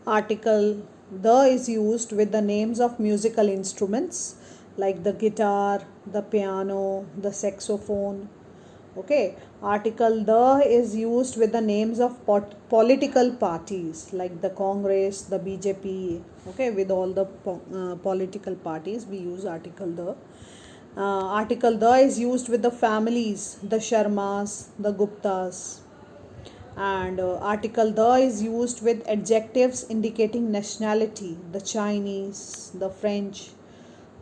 Article the is used with the names of musical instruments like the guitar, the piano, the saxophone. Okay. Article the is used with the names of political parties like the Congress, the BJP. Okay, with all the political parties we use article the. Article the is used with the families, the Sharmas, the Guptas. And article the is used with adjectives indicating nationality, the Chinese, the French.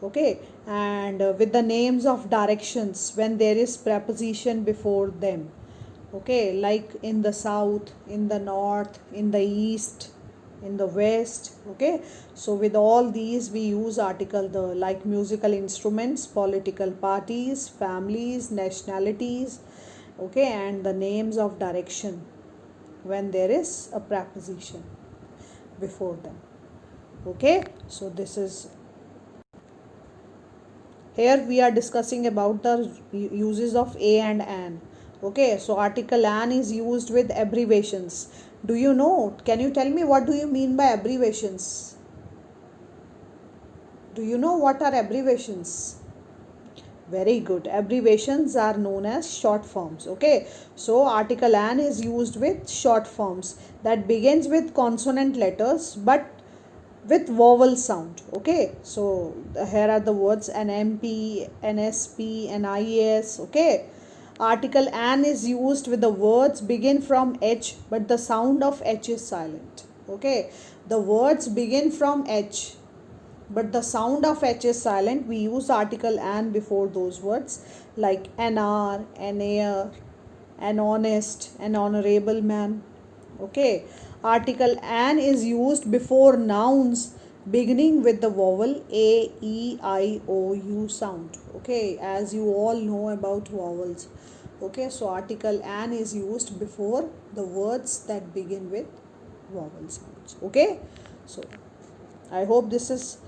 Okay, and with the names of directions when there is preposition before them. Okay, like in the south, in the north, in the east, in the west. Okay, so with all these we use article the, like musical instruments, political parties, families, nationalities. Okay, and the names of direction when there is a preposition before them. Okay, so this is, here we are discussing about the uses of a and an. Okay, so article an is used with abbreviations. Do you know, can you tell me what do you mean by abbreviations? Do you know what are abbreviations? Very good. Abbreviations are known as short forms. Okay, so article an is used with short forms that begins with consonant letters but with vowel sound. Okay, so here are the words NMP, NSP, NIS. Okay, article an is used with the words begin from H but the sound of H is silent. Okay, the words begin from H but the sound of H is silent. We use article an before those words like an hour, an air, an honest, an honorable man. Okay, article an is used before nouns beginning with the vowel A, E, I, O, U sound. Okay, as you all know about vowels. Okay, so article an is used before the words that begin with vowel sounds. Okay, so I hope this is.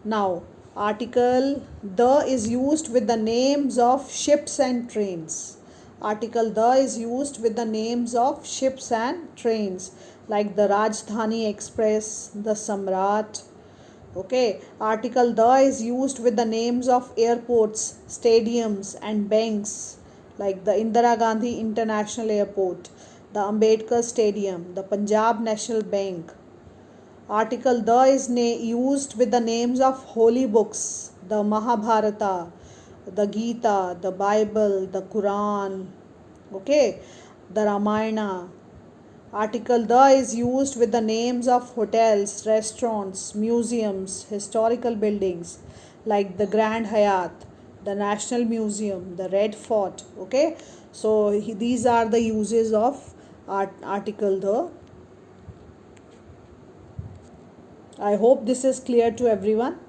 Now article the is used with the names of ships and trains. Article the is used with the names of ships and trains like the Rajdhani Express, the Samrat. Okay, article the is used with the names of airports, stadiums and banks like the Indira Gandhi International Airport, the Ambedkar Stadium, the Punjab National Bank. Article the is used with the names of holy books, the Mahabharata, the Gita, the Bible, the Quran. Okay, the Ramayana. Article the is used with the names of hotels, restaurants, museums, historical buildings like the Grand Hyatt, the National Museum, the Red Fort. Okay, so these are the uses of article the. I hope this is clear to everyone.